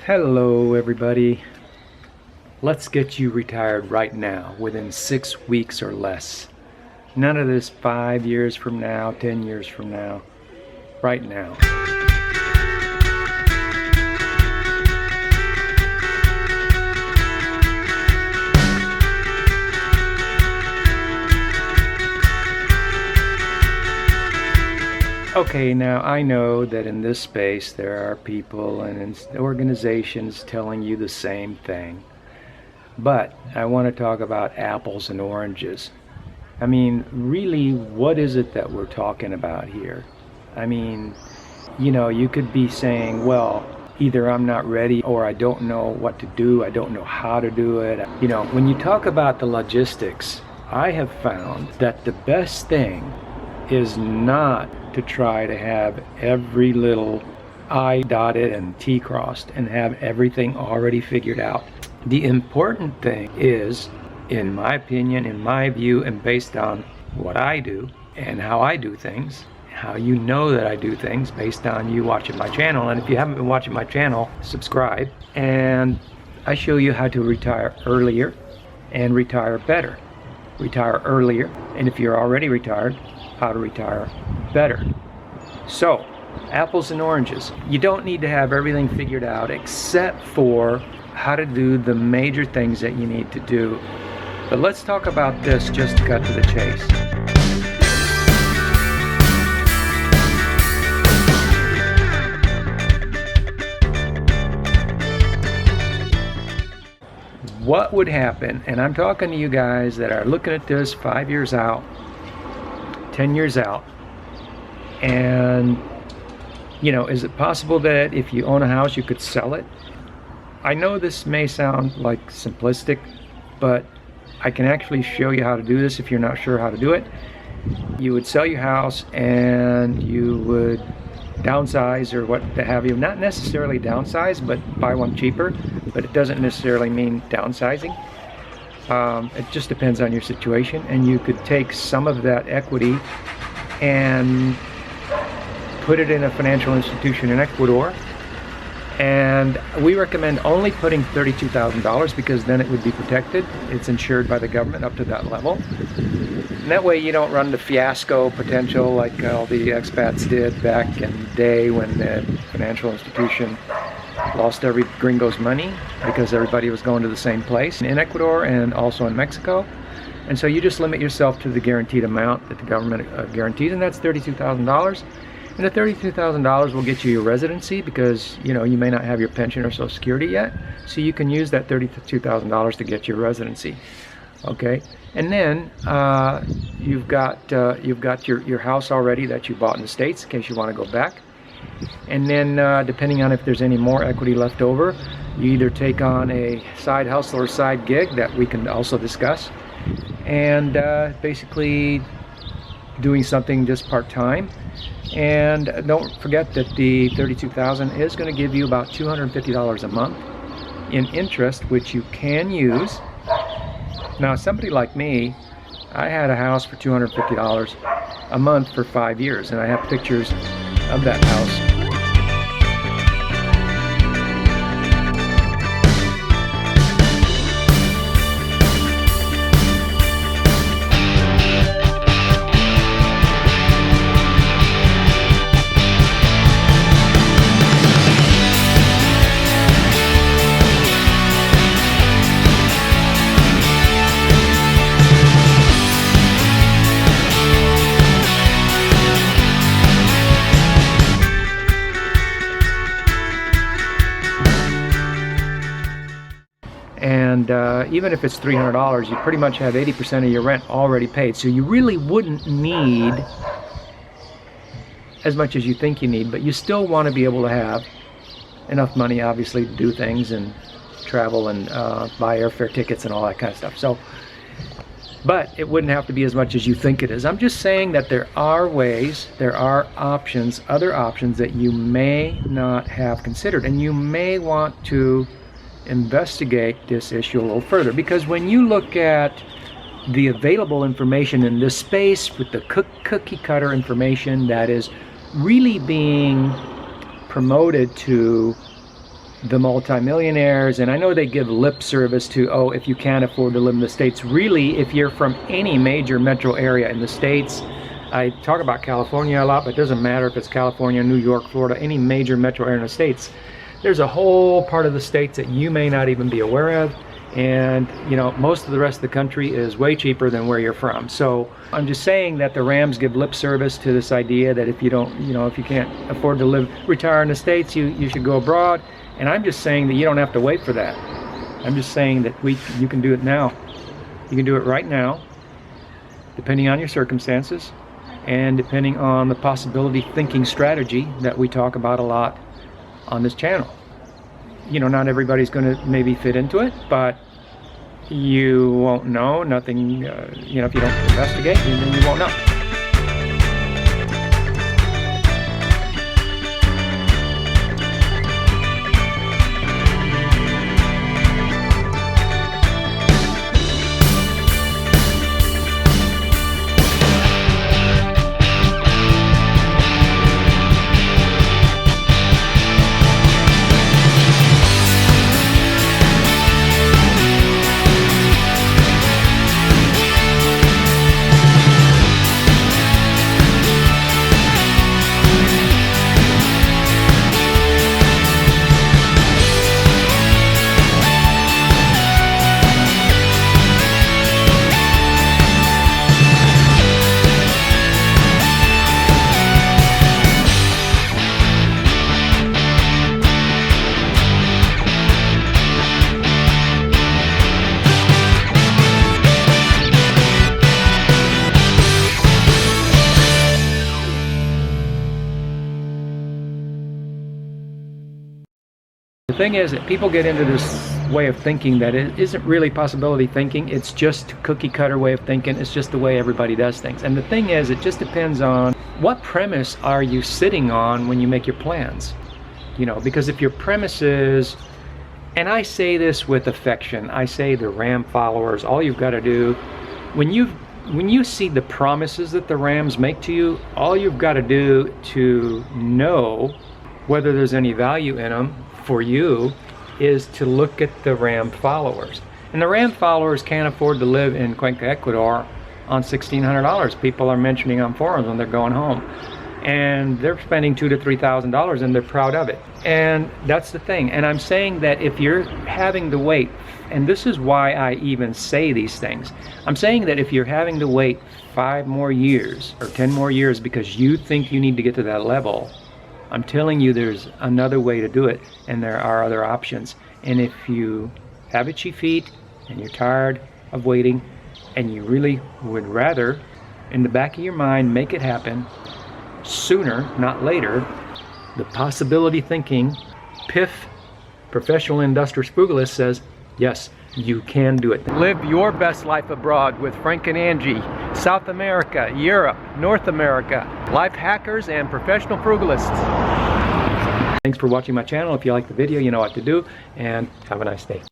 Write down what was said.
Hello everybody. Let's get you retired right now, within 6 weeks or less. None of this 5 years from now, 10 years from now. Right now. Okay, now I know that in this space there are people and organizations telling you the same thing. But I want to talk about apples and oranges. I mean, really, what is it that we're talking about here? I mean, you could be saying, well, either I'm not ready or I don't know what to do, I don't know how to do it. When you talk about the logistics, I have found that the best thing is not to try to have every little I dotted and T crossed and have everything already figured out. The important thing is, in my opinion, in my view, and based on what I do and how I do things, how you know that I do things based on you watching my channel. And if you haven't been watching my channel, subscribe. And I show you how to retire earlier and retire better. Retire earlier, and if you're already retired, how to retire better. So, apples and oranges. You don't need to have everything figured out except for how to do the major things that you need to do. But let's talk about this just to cut to the chase. What would happen, and I'm talking to you guys that are looking at this 5 years out, 10 years out, and is it possible that if you own a house you could sell it? I know this may sound like simplistic, but I can actually show you how to do this if you're not sure how to do it. You would sell your house and you would downsize or what have you. Not necessarily downsize, but buy one cheaper, but it doesn't necessarily mean downsizing. It just depends on your situation, and you could take some of that equity and put it in a financial institution in Ecuador. And we recommend only putting $32,000 because then it would be protected. It's insured by the government up to that level. And that way you don't run the fiasco potential like all the expats did back in the day when the financial institution lost every gringo's money because everybody was going to the same place in Ecuador and also in Mexico. And so you just limit yourself to the guaranteed amount that the government guarantees, and that's $32,000. And the $32,000 will get you your residency because you may not have your pension or Social Security yet, so you can use that $32,000 to get your residency. Okay, and then you've got your house already that you bought in the States in case you want to go back. And then depending on if there's any more equity left over, you either take on a side hustle or side gig that we can also discuss, and basically doing something just part-time. And don't forget that the $32,000 is going to give you about $250 a month in interest, which you can use. Now, somebody like me, I had a house for $250 a month for 5 years, and I have pictures of that house. And even if it's $300, you pretty much have 80% of your rent already paid. So you really wouldn't need as much as you think you need, but you still want to be able to have enough money, obviously, to do things and travel and buy airfare tickets and all that kind of stuff. So, but it wouldn't have to be as much as you think it is. I'm just saying that there are ways, there are options, other options that you may not have considered, and you may want to investigate this issue a little further, because when you look at the available information in this space with the cookie cutter information that is really being promoted to the multimillionaires, and I know they give lip service to, oh, if you can't afford to live in the States. Really, if you're from any major metro area in the States, I talk about California a lot, but it doesn't matter if it's California, New York, Florida, any major metro area in the States. There's a whole part of the States that you may not even be aware of, and you know, most of the rest of the country is way cheaper than where you're from. So I'm just saying that the Rams give lip service to this idea that if you don't, you know, if you can't afford to retire in the States, you should go abroad. And I'm just saying that you don't have to wait for that. I'm just saying that you can do it now. You can do it right now, depending on your circumstances and depending on the possibility thinking strategy that we talk about a lot on this channel. You know, not everybody's going to maybe fit into it, but you won't know. Nothing, you know, if you don't investigate, then you won't know. The thing is that people get into this way of thinking that it isn't really possibility thinking. It's just cookie cutter way of thinking. It's just the way everybody does things. And the thing is, it just depends on what premise are you sitting on when you make your plans. You know, because if your premise is, and I say this with affection, I say the Ram followers, all you've got to do, when you see the promises that the Rams make to you, all you've got to do to know whether there's any value in them for you is to look at the Ram followers. And the Ram followers can't afford to live in Cuenca, Ecuador on $1,600. People are mentioning on forums when they're going home. And they're spending $2,000 to $3,000 and they're proud of it. And that's the thing. And I'm saying that if you're having to wait, and this is why I even say these things, I'm saying that if you're having to wait 5 more years or 10 more years because you think you need to get to that level, I'm telling you there's another way to do it, and there are other options. And if you have itchy feet and you're tired of waiting and you really would rather, in the back of your mind, make it happen sooner, not later, the possibility thinking, PIF, Professional Industrial Spoogalist, says, yes, you can do it. Live your best life abroad with Frank and Angie, South America, Europe, North America, life hackers and professional frugalists. Thanks for watching my channel. If you like the video, you know what to do, and have a nice day.